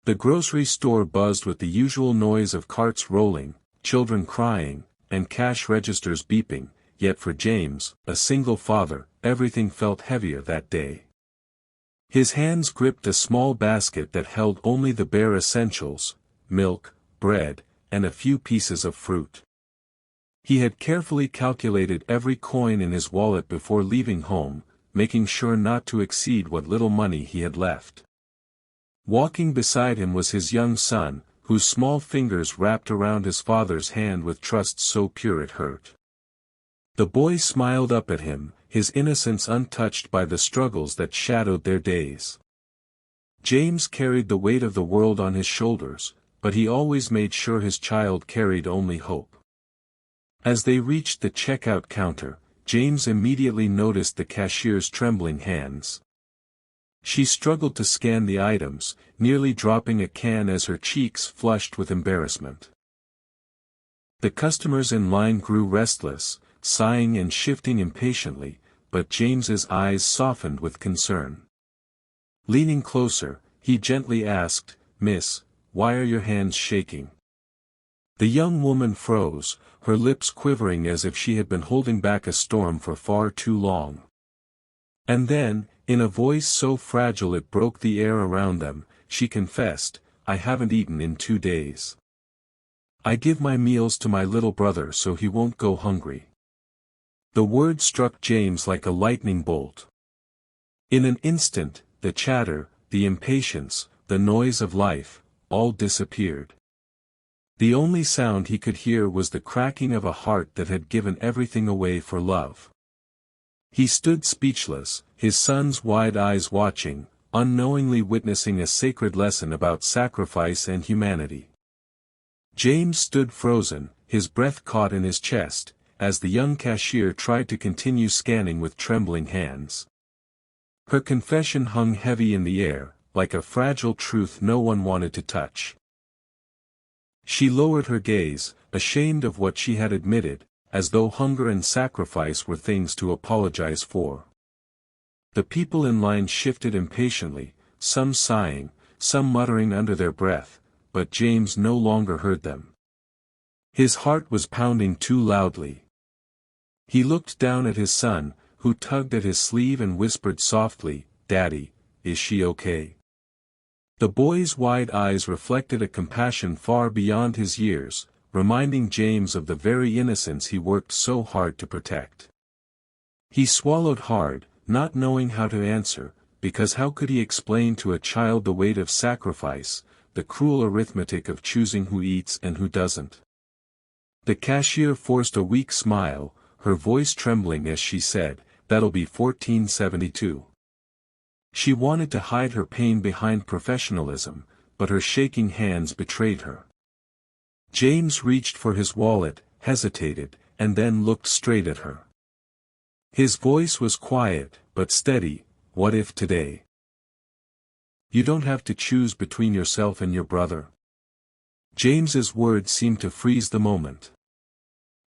The grocery store buzzed with the usual noise of carts rolling, children crying, and cash registers beeping, yet for James, a single father, everything felt heavier that day. His hands gripped a small basket that held only the bare essentials: milk, bread, and a few pieces of fruit. He had carefully calculated every coin in his wallet before leaving home, making sure not to exceed what little money he had left. Walking beside him was his young son, whose small fingers wrapped around his father's hand with trust so pure it hurt. The boy smiled up at him, his innocence untouched by the struggles that shadowed their days. James carried the weight of the world on his shoulders, but he always made sure his child carried only hope. As they reached the checkout counter, James immediately noticed the cashier's trembling hands. She struggled to scan the items, nearly dropping a can as her cheeks flushed with embarrassment. The customers in line grew restless, sighing and shifting impatiently, but James's eyes softened with concern. Leaning closer, he gently asked, "Miss, why are your hands shaking?" The young woman froze, her lips quivering as if she had been holding back a storm for far too long. And then, in a voice so fragile it broke the air around them, she confessed, "I haven't eaten in 2 days. I give my meals to my little brother so he won't go hungry." The word struck James like a lightning bolt. In an instant, the chatter, the impatience, the noise of life, all disappeared. The only sound he could hear was the cracking of a heart that had given everything away for love. He stood speechless, his son's wide eyes watching, unknowingly witnessing a sacred lesson about sacrifice and humanity. James stood frozen, his breath caught in his chest, as the young cashier tried to continue scanning with trembling hands. Her confession hung heavy in the air, like a fragile truth no one wanted to touch. She lowered her gaze, ashamed of what she had admitted, as though hunger and sacrifice were things to apologize for. The people in line shifted impatiently, some sighing, some muttering under their breath, but James no longer heard them. His heart was pounding too loudly. He looked down at his son, who tugged at his sleeve and whispered softly, "Daddy, is she okay?" The boy's wide eyes reflected a compassion far beyond his years, reminding James of the very innocence he worked so hard to protect. He swallowed hard, not knowing how to answer, because how could he explain to a child the weight of sacrifice, the cruel arithmetic of choosing who eats and who doesn't? The cashier forced a weak smile, her voice trembling as she said, "That'll be $14.72. She wanted to hide her pain behind professionalism, but her shaking hands betrayed her. James reached for his wallet, hesitated, and then looked straight at her. His voice was quiet, but steady. "What if today? You don't have to choose between yourself and your brother." James's words seemed to freeze the moment.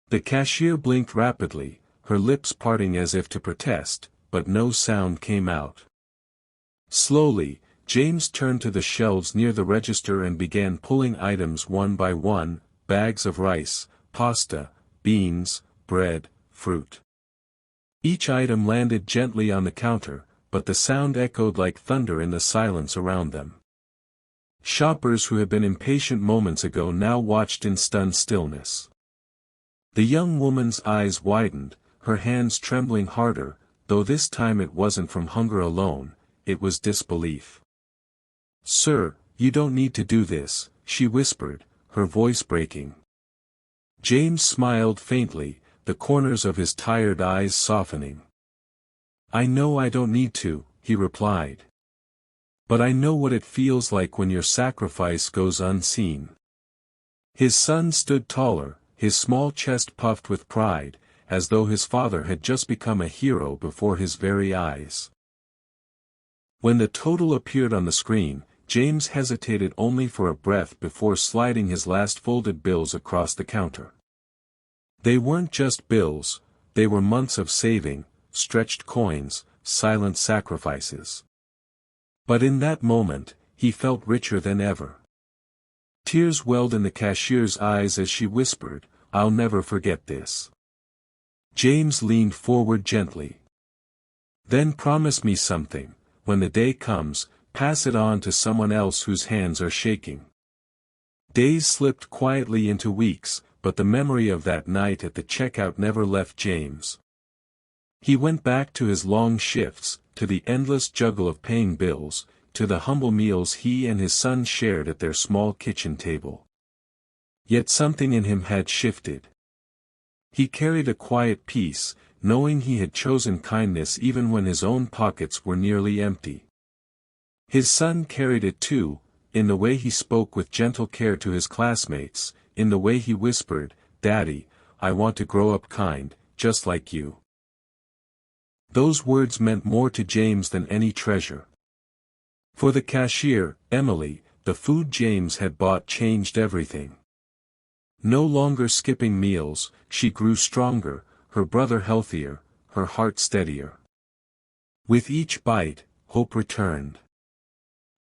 The cashier blinked rapidly, her lips parting as if to protest, but no sound came out. Slowly, James turned to the shelves near the register and began pulling items one by one: bags of rice, pasta, beans, bread, fruit. Each item landed gently on the counter, but the sound echoed like thunder in the silence around them. Shoppers who had been impatient moments ago now watched in stunned stillness. The young woman's eyes widened, her hands trembling harder, though this time it wasn't from hunger alone, it was disbelief. "Sir, you don't need to do this," she whispered, her voice breaking. James smiled faintly, the corners of his tired eyes softening. "I know I don't need to," he replied. "But I know what it feels like when your sacrifice goes unseen." His son stood taller, his small chest puffed with pride, as though his father had just become a hero before his very eyes. When the total appeared on the screen, James hesitated only for a breath before sliding his last folded bills across the counter. They weren't just bills, they were months of saving, stretched coins, silent sacrifices. But in that moment, he felt richer than ever. Tears welled in the cashier's eyes as she whispered, "I'll never forget this." James leaned forward gently. "Then promise me something, when the day comes, pass it on to someone else whose hands are shaking." Days slipped quietly into weeks, but the memory of that night at the checkout never left James. He went back to his long shifts, to the endless juggle of paying bills, to the humble meals he and his son shared at their small kitchen table. Yet something in him had shifted. He carried a quiet peace, knowing he had chosen kindness even when his own pockets were nearly empty. His son carried it too, in the way he spoke with gentle care to his classmates, in the way he whispered, "Daddy, I want to grow up kind, just like you." Those words meant more to James than any treasure. For the cashier, Emily, the food James had bought changed everything. No longer skipping meals, she grew stronger, her brother healthier, her heart steadier. With each bite, hope returned.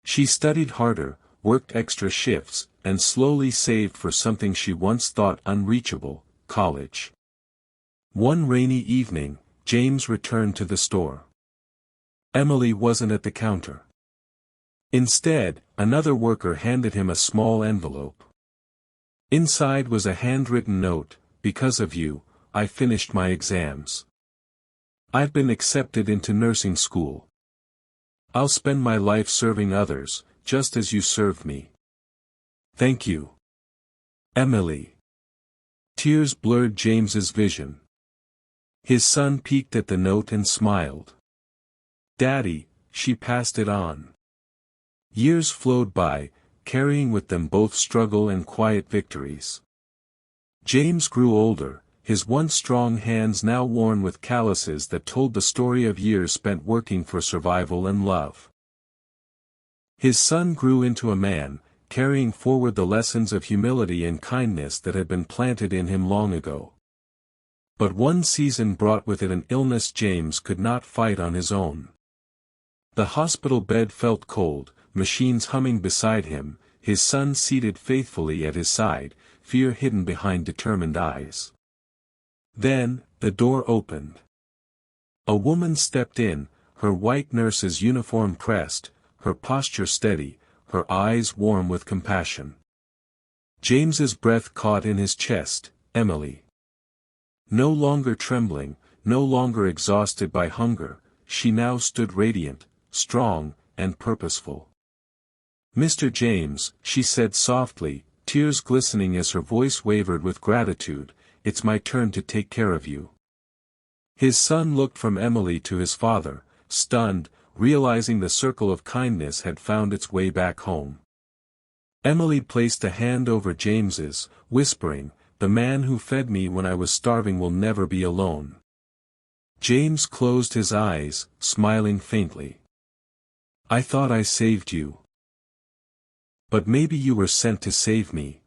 She studied harder, worked extra shifts, and slowly saved for something she once thought unreachable, college. One rainy evening, James returned to the store. Emily wasn't at the counter. Instead, another worker handed him a small envelope. Inside was a handwritten note, "Because of you, I finished my exams. I've been accepted into nursing school. I'll spend my life serving others, just as you served me. Thank you, Emily." Tears blurred James's vision. His son peeked at the note and smiled. "Daddy," she passed it on. Years flowed by, carrying with them both struggle and quiet victories. James grew older, his once strong hands now worn with calluses that told the story of years spent working for survival and love. His son grew into a man, carrying forward the lessons of humility and kindness that had been planted in him long ago. But one season brought with it an illness James could not fight on his own. The hospital bed felt cold, machines humming beside him, his son seated faithfully at his side, fear hidden behind determined eyes. Then, the door opened. A woman stepped in, her white nurse's uniform pressed, her posture steady, her eyes warm with compassion. James's breath caught in his chest, Emily. No longer trembling, no longer exhausted by hunger, she now stood radiant, strong, and purposeful. "Mr. James," she said softly, tears glistening as her voice wavered with gratitude, "it's my turn to take care of you." His son looked from Emily to his father, stunned, realizing the circle of kindness had found its way back home. Emily placed a hand over James's, whispering, "The man who fed me when I was starving will never be alone." James closed his eyes, smiling faintly. "I thought I saved you. But maybe you were sent to save me."